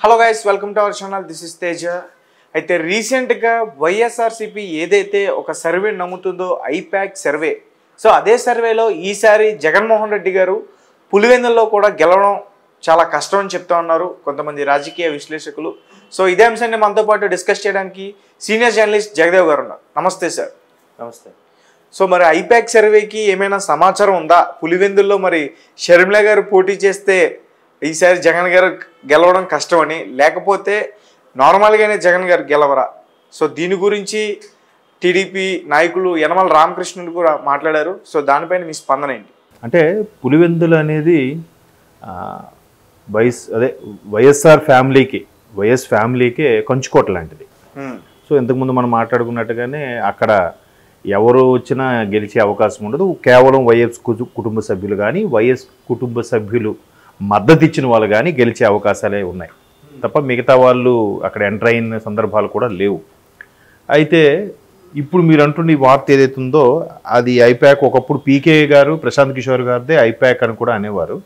Hello guys, welcome to our channel. This is Teja. అయితే రీసెంట్గా వైఎస్ఆర్సీపీ ఏదైతే ఒక సర్వే నమ్ముతుందో ఐపాక్ సర్వే, సో అదే సర్వేలో ఈసారి జగన్మోహన్ రెడ్డి గారు పులివెందుల్లో కూడా గెలవడం చాలా కష్టం అని చెప్తా ఉన్నారు కొంతమంది రాజకీయ విశ్లేషకులు. సో ఇదే అంశాన్ని మనతో పాటు డిస్కస్ చేయడానికి సీనియర్ జర్నలిస్ట్ జగదేవ్ గారు ఉన్నారు. నమస్తే సార్. నమస్తే. సో మరి ఐపాక్ సర్వేకి ఏమైనా సమాచారం ఉందా? పులివెందుల్లో మరి షర్మిల గారు పోటీ చేస్తే ఈసారి జగన్ గారు గెలవడం కష్టమని, లేకపోతే నార్మల్గానే జగన్ గారు గెలవరా? సో దీని గురించి టీడీపీ నాయకులు యనమల రామకృష్ణుడు కూడా మాట్లాడారు. సో దానిపైన మీ స్పందన ఏంటి? అంటే పులివెందులు అనేది వైఎస్ఆర్ ఫ్యామిలీకే కంచుకోట లాంటిది. సో ఇంతకుముందు మనం మాట్లాడుకున్నట్టుగానే అక్కడ ఎవరు వచ్చినా గెలిచే అవకాశం ఉండదు. కేవలం వైఎస్ కుటుంబ సభ్యులు కానీ వైఎస్ కుటుంబ సభ్యులు మద్దతు ఇచ్చిన వాళ్ళు కానీ గెలిచే అవకాశాలే ఉన్నాయి తప్ప మిగతా వాళ్ళు అక్కడ ఎంటర్ అయిన సందర్భాలు కూడా లేవు. అయితే ఇప్పుడు మీరు అంటున్న ఈ వార్త ఏదైతే ఉందో అది ఐపాక్. ఒకప్పుడు పీకే గారు, ప్రశాంత్ కిషోర్ గారిదే ఐపాక్ అని కూడా అనేవారు.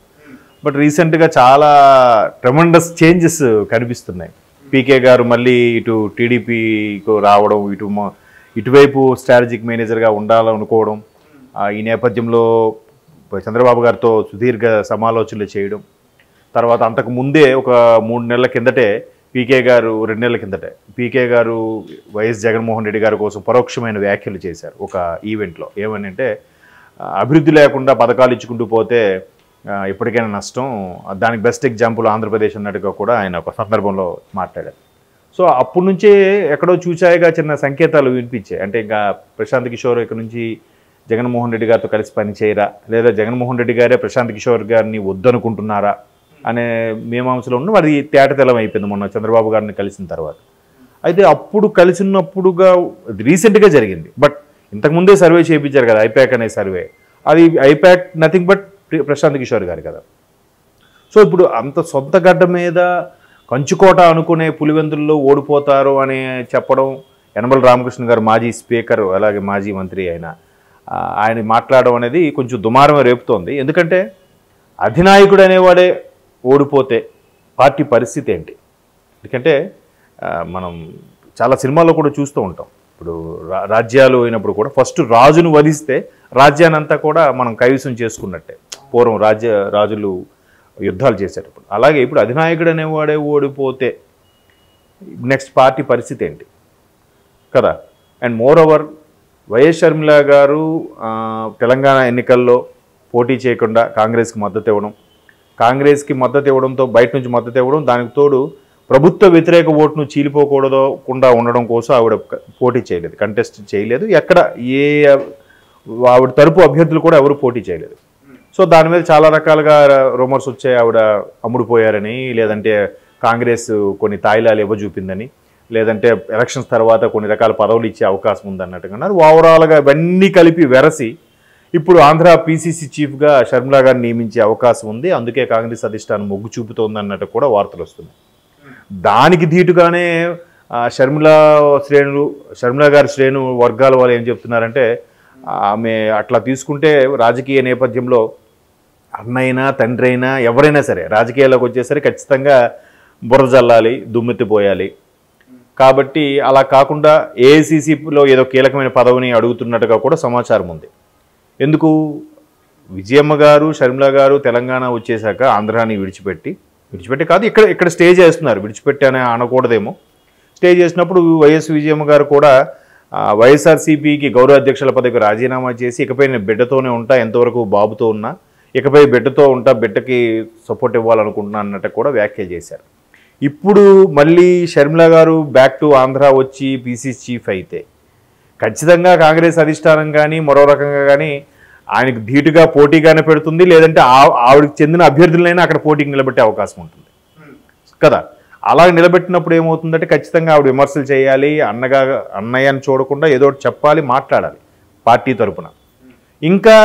బట్ రీసెంట్గా చాలా ట్రెమండస్ చేంజెస్ కనిపిస్తున్నాయి. పీకే గారు మళ్ళీ ఇటు టీడీపీకు రావడం, ఇటువైపు స్ట్రాటజిక్ మేనేజర్గా ఉండాలనుకోవడం, ఈ నేపథ్యంలో చంద్రబాబు గారితో సుదీర్ఘ సమాలోచనలు చేయడం, తర్వాత అంతకు ముందే ఒక 3 నెలల కిందటే పీకే గారు, 2 నెలల కిందటే పీకే గారు వైఎస్ జగన్మోహన్ రెడ్డి గారి కోసం పరోక్షమైన వ్యాఖ్యలు చేశారు ఒక ఈవెంట్లో. ఏమని అంటే, అభివృద్ధి లేకుండా పథకాలు ఇచ్చుకుంటూ పోతే ఎప్పటికైనా నష్టం, దానికి బెస్ట్ ఎగ్జాంపుల్ ఆంధ్రప్రదేశ్ అన్నట్టుగా కూడా ఆయన ఒక సందర్భంలో మాట్లాడారు. సో అప్పటి నుంచే ఎక్కడో చూచాయిగా చిన్న సంకేతాలు వినిపించాయి. అంటే ఇంకా ప్రశాంత్ కిషోర్ ఇక్కడ నుంచి జగన్మోహన్ రెడ్డి గారితో కలిసి పనిచేయరా, లేదా జగన్మోహన్ రెడ్డి గారే ప్రశాంత్ కిషోర్ గారిని వద్దనుకుంటున్నారా అనే మీమాంసలో ఉన్న అది తేటతెల్లం అయిపోయింది మొన్న చంద్రబాబు గారిని కలిసిన తర్వాత. అయితే అప్పుడు కలిసినప్పుడుగా రీసెంట్గా జరిగింది. బట్ ఇంతకుముందే సర్వే చేయించారు కదా, ఐపాక్ అనే సర్వే. అది ఐపాక్ నథింగ్ బట్ ప్రశాంత్ కిషోర్ గారు కదా. సో ఇప్పుడు అంత సొంత గడ్డ మీద కంచుకోట అనుకునే పులివెందుల్లో ఓడిపోతారు అని చెప్పడం, యనమల రామకృష్ణ గారు మాజీ స్పీకర్ అలాగే మాజీ మంత్రి ఆయన మాట్లాడడం అనేది కొంచెం దుమారం రేపుతోంది. ఎందుకంటే అధినాయకుడు అనేవాడే ఓడిపోతే పార్టీ పరిస్థితి ఏంటి? ఎందుకంటే మనం చాలా సినిమాల్లో కూడా చూస్తూ ఉంటాం. ఇప్పుడు రాజ్యాలు అయినప్పుడు కూడా ఫస్ట్ రాజును వధిస్తే రాజ్యాన్ని అంతా కూడా మనం కైవసం చేసుకున్నట్టే పూర్వం రాజులు యుద్ధాలు చేసేటప్పుడు. అలాగే ఇప్పుడు అధినాయకుడు అనేవాడే ఓడిపోతే నెక్స్ట్ పార్టీ పరిస్థితి ఏంటి కదా. And more over YS Sharmila గారు తెలంగాణ ఎన్నికల్లో పోటీ చేయకుండా కాంగ్రెస్కి మద్దతు ఇవ్వడంతో బయట నుంచి మద్దతు ఇవ్వడం, దానికి తోడు ప్రభుత్వ వ్యతిరేక ఓటును చీలిపోకూడకుండా ఉండడం కోసం ఆవిడ పోటీ చేయలేదు, కంటెస్ట్ చేయలేదు. ఎక్కడ ఆవిడ తరపు అభ్యర్థులు కూడా ఎవరు పోటీ చేయలేదు. సో దాని మీద చాలా రకాలుగా రూమర్స్ వచ్చాయి. ఆవిడ అమ్ముడుపోయారని, లేదంటే కాంగ్రెస్ కొన్ని తాయిలాలు ఇవ్వజూపిందని, లేదంటే ఎలక్షన్స్ తర్వాత కొన్ని రకాల పదవులు ఇచ్చే అవకాశం ఉందన్నట్టుగా ఓవరాల్గా ఇవన్నీ కలిపి వెరసి ఇప్పుడు ఆంధ్ర పీసీసీ చీఫ్గా షర్మిల గారిని నియమించే అవకాశం ఉంది. అందుకే కాంగ్రెస్ అధిష్టానం మొగ్గు చూపుతోంది అన్నట్టు కూడా వార్తలు వస్తున్నాయి. దానికి ధీటుగానే షర్మిల గారి శ్రేణు వర్గాల వాళ్ళు ఏం చెప్తున్నారంటే, ఆమె అట్లా తీసుకుంటే రాజకీయ నేపథ్యంలో అన్నైనా తండ్రి అయినా ఎవరైనా సరే రాజకీయాల్లోకి వచ్చేసరికి ఖచ్చితంగా బుర్ర జల్లాలి, దుమ్మెత్తిపోయాలి. కాబట్టి అలా కాకుండా ఏఐసీసీలో ఏదో కీలకమైన పదవిని అడుగుతున్నట్టుగా కూడా సమాచారం ఉంది. ఎందుకు విజయమ్మ గారు, షర్మిల గారు తెలంగాణ వచ్చేసాక ఆంధ్రాని విడిచిపెట్టి కాదు, ఇక్కడ స్టే చేస్తున్నారు. విడిచిపెట్టి అని అనకూడదేమో. స్టే చేసినప్పుడు వైఎస్ విజయమ్మ గారు కూడా వైఎస్ఆర్సీపీకి గౌరవ అధ్యక్షుల పదవికి రాజీనామా చేసి, ఇకపై నేను బిడ్డతోనే ఉంటా, ఎంతవరకు బాబుతో ఉన్నా, ఇకపై బిడ్డతో ఉంటా, బిడ్డకి సపోర్ట్ ఇవ్వాలనుకుంటున్నా అన్నట్టు కూడా వ్యాఖ్యలు చేశారు. ఇప్పుడు మళ్ళీ షర్మిల గారు బ్యాక్ టు ఆంధ్ర వచ్చి పీసీసీ చీఫ్ అయితే ఖచ్చితంగా కాంగ్రెస్ అధిష్టానం కానీ మరో రకంగా కానీ ఆయనకు ధీటుగా పోటీగానే పెడుతుంది, లేదంటే ఆవిడకి చెందిన అభ్యర్థులైనా అక్కడ పోటీకి నిలబెట్టే అవకాశం ఉంటుంది కదా. అలా నిలబెట్టినప్పుడు ఏమవుతుందంటే ఖచ్చితంగా ఆవిడ విమర్శలు చేయాలి, అన్నయ్యని చూడకుండా ఏదో ఒకటి చెప్పాలి, మాట్లాడాలి పార్టీ తరపున. ఇంకా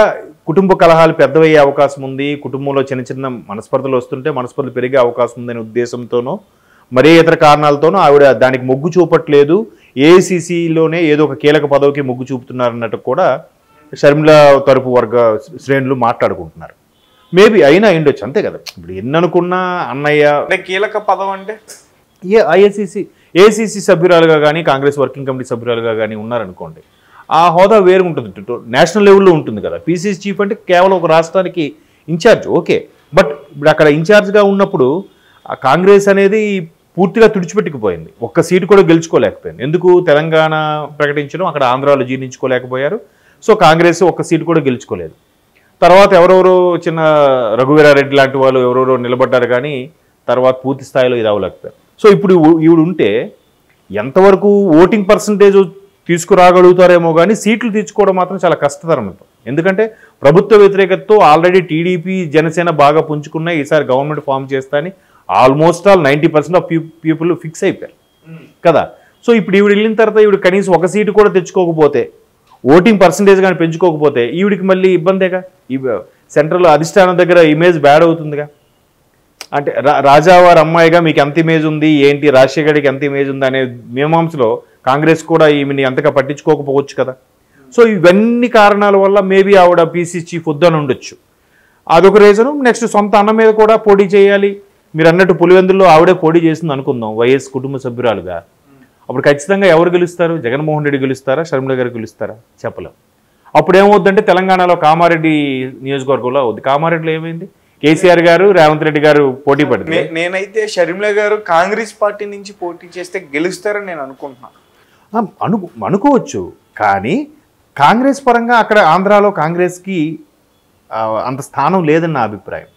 కుటుంబ కలహాలు పెద్దవయ్యే అవకాశం ఉంది. కుటుంబంలో చిన్న చిన్న మనస్పర్ధలు వస్తుంటే మనస్పర్ధలు పెరిగే అవకాశం ఉందనే ఉద్దేశంతోనో మరే ఇతర కారణాలతోనో ఆవిడ దానికి మొగ్గు చూపట్లేదు. ఏఐసీసీలోనే ఏదో ఒక కీలక పదవికి మొగ్గు చూపుతున్నారన్నట్టు కూడా షర్మిల తరపు వర్గ శ్రేణులు మాట్లాడుకుంటున్నారు. మేబీ అయినా అయ్యుండొచ్చు, అంతే కదా. ఇప్పుడు ఎన్ని అనుకున్నా అన్నయ్య అంటే కీలక పదం అంటే ఏసీసీ సభ్యురాలుగా కానీ కాంగ్రెస్ వర్కింగ్ కమిటీ సభ్యురాలుగా కానీ ఉన్నారనుకోండి, ఆ హోదా వేరు ఉంటుంది, నేషనల్ లెవెల్లో ఉంటుంది కదా. పీసీసీ చీఫ్ అంటే కేవలం ఒక రాష్ట్రానికి ఇన్ఛార్జ్, ఓకే. బట్ ఇప్పుడు అక్కడ ఇన్ఛార్జ్గా ఉన్నప్పుడు ఆ కాంగ్రెస్ అనేది పూర్తిగా తుడిచిపెట్టుకుపోయింది, ఒక్క సీటు కూడా గెలుచుకోలేకపోయింది. ఎందుకు? తెలంగాణ ప్రకటించడం, అక్కడ ఆంధ్రాలో జీర్ణించుకోలేకపోయారు. సో కాంగ్రెస్ ఒక్క సీటు కూడా గెలుచుకోలేదు. తర్వాత ఎవరెవరో చిన్న రఘువీరారెడ్డి లాంటి వాళ్ళు ఎవరెవరో నిలబడ్డారు, కానీ తర్వాత పూర్తి స్థాయిలో ఇది అవ్వలేకపోయారు. సో ఇప్పుడు ఈవిడ ఉంటే ఎంతవరకు ఓటింగ్ పర్సంటేజ్ తీసుకురాగలుగుతారేమో, కానీ సీట్లు తెచ్చుకోవడం మాత్రం చాలా కష్టతరం. ఎందుకంటే ప్రభుత్వ వ్యతిరేకతతో ఆల్రెడీ టీడీపీ జనసేన బాగా పుంజుకున్నాయి, ఈసారి గవర్నమెంట్ ఫామ్ చేస్తా అని almost all 90% of people fix అయిపోయారు కదా. సో ఇప్పుడు ఈవిడ వెళ్ళిన తర్వాత ఈవిడ కనీసం ఒక సీటు కూడా తెచ్చుకోకపోతే, ఓటింగ్ పర్సంటేజ్ కానీ పెంచుకోకపోతే ఈవిడికి మళ్ళీ ఇబ్బందేగా. ఈ సెంట్రల్ అధిష్టానం దగ్గర ఇమేజ్ బ్యాడ్ అవుతుందిగా. అంటే రాజావారి అమ్మాయిగా మీకు ఎంత ఇమేజ్ ఉంది ఏంటి, రాజశేఖర్కి ఎంత ఇమేజ్ ఉంది అనే మీమాంసలో కాంగ్రెస్ కూడా ఈమెని అంతగా పట్టించుకోకపోవచ్చు కదా. సో ఇవన్నీ కారణాల వల్ల మేబీ ఆవిడ పీసీ చీఫ్ వద్దని ఉండొచ్చు, అదొక రీజను. నెక్స్ట్ సొంత అన్న మీద కూడా పోటీ చేయాలి. మీరు అన్నట్టు పులివెందుల్లో ఆవిడే పోటీ చేసింది అనుకుందాం వైఎస్ కుటుంబ సభ్యురాలుగా. అప్పుడు ఖచ్చితంగా ఎవరు గెలుస్తారు? జగన్మోహన్ రెడ్డి గెలుస్తారా, షర్మిల గారు గెలుస్తారా? చెప్పలేం. అప్పుడు ఏమవుద్దంటే తెలంగాణలో కామారెడ్డి నియోజకవర్గంలో అవుద్ది. కామారెడ్డిలో ఏమైంది? కేసీఆర్ గారు రేవంత్ రెడ్డి గారు పోటీ పడింది. నేనైతే షర్మిల గారు కాంగ్రెస్ పార్టీ నుంచి పోటీ చేస్తే గెలుస్తారని నేను అనుకుంటున్నాను. అనుకోవచ్చు, కానీ కాంగ్రెస్ పరంగా అక్కడ ఆంధ్రాలో కాంగ్రెస్కి అంత స్థానం లేదని నా అభిప్రాయం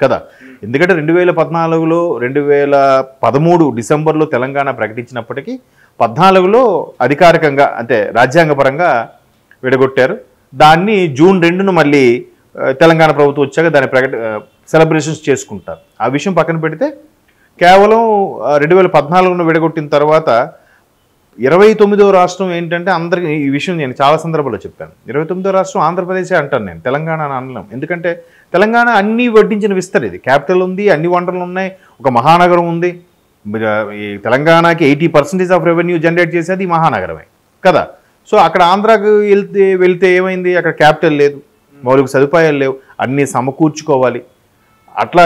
కదా. ఎందుకంటే 2014లో 2013 డిసెంబర్లో తెలంగాణ ప్రకటించినప్పటికీ 14లో అధికారికంగా అంటే రాజ్యాంగపరంగా విడగొట్టారు. దాన్ని జూన్ 2న మళ్ళీ తెలంగాణ ప్రభుత్వం వచ్చాక దాని సెలబ్రేషన్స్ చేసుకుంటారు. ఆ విషయం పక్కన పెడితే కేవలం 2014లో విడగొట్టిన తర్వాత 29వ రాష్ట్రం ఏంటంటే అందరికీ ఈ విషయం నేను చాలా సందర్భాల్లో చెప్పాను. 29వ రాష్ట్రం ఆంధ్రప్రదేశే అంటాను నేను, తెలంగాణ అనలేం. ఎందుకంటే తెలంగాణ అన్నీ వడ్డించిన విస్తరి, ఇది క్యాపిటల్ ఉంది, అన్ని వనరులు ఉన్నాయి, ఒక మహానగరం ఉంది. ఈ తెలంగాణకి 80% ఆఫ్ రెవెన్యూ జనరేట్ చేసేది ఈ మహానగరమే కదా. సో అక్కడ ఆంధ్రాకు వెళ్తే ఏమైంది? అక్కడ క్యాపిటల్ లేదు, మౌలిక సదుపాయాలు లేవు, అన్నీ సమకూర్చుకోవాలి. అట్లా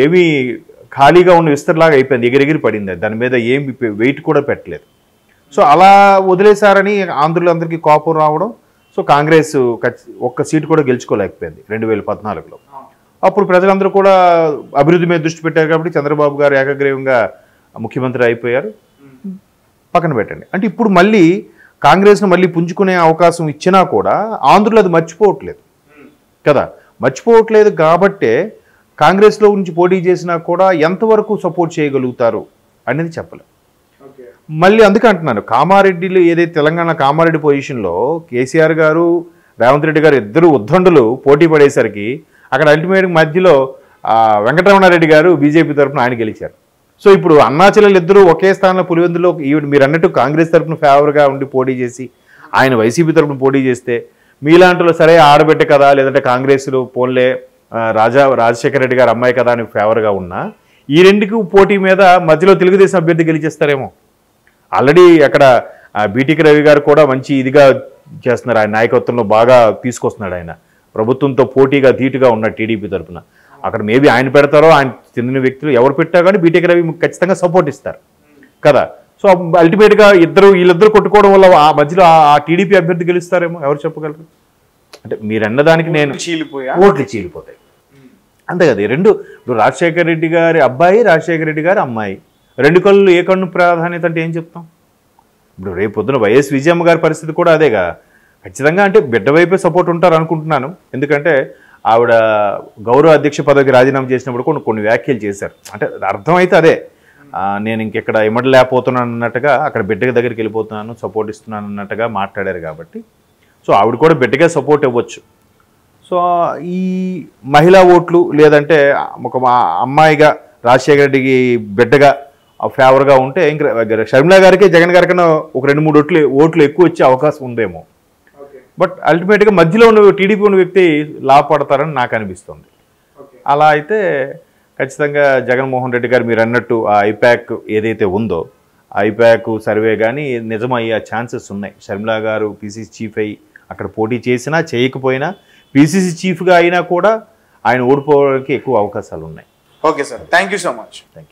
ఏమీ ఖాళీగా ఉన్న విస్తరిలాగా అయిపోయింది, ఎగిరెగిరి పడింది, దాని మీద ఏమి వెయిట్ కూడా పెట్టలేదు. సో అలా వదిలేశారని ఆంధ్రులందరికీ కోపం రావడం. సో కాంగ్రెస్ ఒక్క సీటు కూడా గెలుచుకోలేకపోయింది 2014లో. అప్పుడు ప్రజలందరూ కూడా అభివృద్ధి మీద దృష్టి పెట్టారు కాబట్టి చంద్రబాబు గారు ఏకగ్రీవంగా ముఖ్యమంత్రి అయిపోయారు. పక్కన పెట్టండి. అంటే ఇప్పుడు మళ్ళీ కాంగ్రెస్ను మళ్ళీ పుంజుకునే అవకాశం ఇచ్చినా కూడా ఆంధ్రులు అది మర్చిపోవట్లేదు కదా. మర్చిపోవట్లేదు కాబట్టే కాంగ్రెస్లో నుంచి పోటీ చేసినా కూడా ఎంతవరకు సపోర్ట్ చేయగలుగుతారు అనేది చెప్పలేం. మళ్ళీ అందుకే అంటున్నాను, కామారెడ్డిలో ఏదైతే తెలంగాణ కామారెడ్డి పొజిషన్లో కేసీఆర్ గారు రేవంత్ రెడ్డి గారు ఇద్దరు ఉద్దండులు పోటీ పడేసరికి అక్కడ అల్టిమేట్ మధ్యలో వెంకటరమణారెడ్డి గారు బీజేపీ తరఫున ఆయన గెలిచారు. సో ఇప్పుడు అన్నాచెల్లెలు ఇద్దరు ఒకే స్థానంలో పులివెందులో మీరు అన్నట్టు కాంగ్రెస్ తరఫున ఫేవర్గా ఉండి పోటీ చేసి ఆయన వైసీపీ తరఫున పోటీ చేస్తే మీలాంటిలో సరే ఆడబెట్టే కదా, లేదంటే కాంగ్రెస్లో పోన్లే రాజశేఖర రెడ్డి గారు అమ్మాయి కదా అని ఫేవర్గా ఉన్నా ఈ రెండుకి పోటీ మీద మధ్యలో తెలుగుదేశం అభ్యర్థి గెలిచేస్తారేమో. ఆల్రెడీ అక్కడ బీటీకి రవి గారు కూడా మంచి ఇదిగా చేస్తున్నారు, ఆయన నాయకత్వంలో బాగా తీసుకొస్తున్నాడు. ఆయన ప్రభుత్వంతో పోటీగా ధీటుగా ఉన్నాడు టీడీపీ తరఫున. అక్కడ మేబీ ఆయన పెడతారో, ఆయన చెందిన వ్యక్తులు ఎవరు పెట్టా కానీ బీటీకి రవి ఖచ్చితంగా సపోర్ట్ ఇస్తారు కదా. సో అల్టిమేట్గా వీళ్ళిద్దరు కొట్టుకోవడం వల్ల ఆ మధ్యలో ఆ టీడీపీ అభ్యర్థి గెలుస్తారేమో, ఎవరు చెప్పగలరు? అంటే మీరు అన్నదానికి నేను ఓట్లు చీలిపోతాయి అంతే కదా. ఇప్పుడు రాజశేఖర రెడ్డి గారి అబ్బాయి, రాజశేఖర రెడ్డి గారి అమ్మాయి, రెండు కళ్ళు ఏ కన్ను ప్రాధాన్యత అంటే ఏం చెప్తాం? ఇప్పుడు రేపు పొద్దున వైఎస్ విజయమ్మ గారి పరిస్థితి కూడా అదేగా. ఖచ్చితంగా అంటే బిడ్డ వైపే సపోర్ట్ ఉంటారు అనుకుంటున్నాను. ఎందుకంటే ఆవిడ గౌరవ అధ్యక్ష పదవికి రాజీనామా చేసినప్పుడు కొన్ని వ్యాఖ్యలు చేశారు. అంటే అర్థమైతే అదే, నేను ఇంకెక్కడ ఇమ్మడలేకపోతున్నాను అన్నట్టుగా, అక్కడ బిడ్డకి దగ్గరికి వెళ్ళిపోతున్నాను, సపోర్ట్ ఇస్తున్నాను అన్నట్టుగా మాట్లాడారు కాబట్టి సో ఆవిడ కూడా బిడ్డగా సపోర్ట్ ఇవ్వచ్చు. సో ఈ మహిళా ఓట్లు లేదంటే ఒక అమ్మాయిగా రాజశేఖర రెడ్డికి బిడ్డగా ఫేవర్గా ఉంటే ఇంకా షర్మిల గారికి జగన్ గారి కన్నా ఒక 2-3 ఓట్లు ఎక్కువ వచ్చే అవకాశం ఉందేమో. బట్ అల్టిమేట్గా మధ్యలో ఉన్న టీడీపీ ఉన్న వ్యక్తి లాభపడతారని నాకు అనిపిస్తుంది. అలా అయితే ఖచ్చితంగా జగన్మోహన్ రెడ్డి గారు మీరు అన్నట్టు ఆ ఐప్యాక్ ఏదైతే ఉందో ఐప్యాక్ సర్వే కానీ నిజమయ్యే ఛాన్సెస్ ఉన్నాయి. షర్మిల గారు పీసీసీ చీఫ్ అయ్యి అక్కడ పోటీ చేసినా చేయకపోయినా పీసీసీ చీఫ్గా అయినా కూడా ఆయన ఓడిపోవడానికి ఎక్కువ అవకాశాలు ఉన్నాయి. Okay sir, thank you so much. Thank you.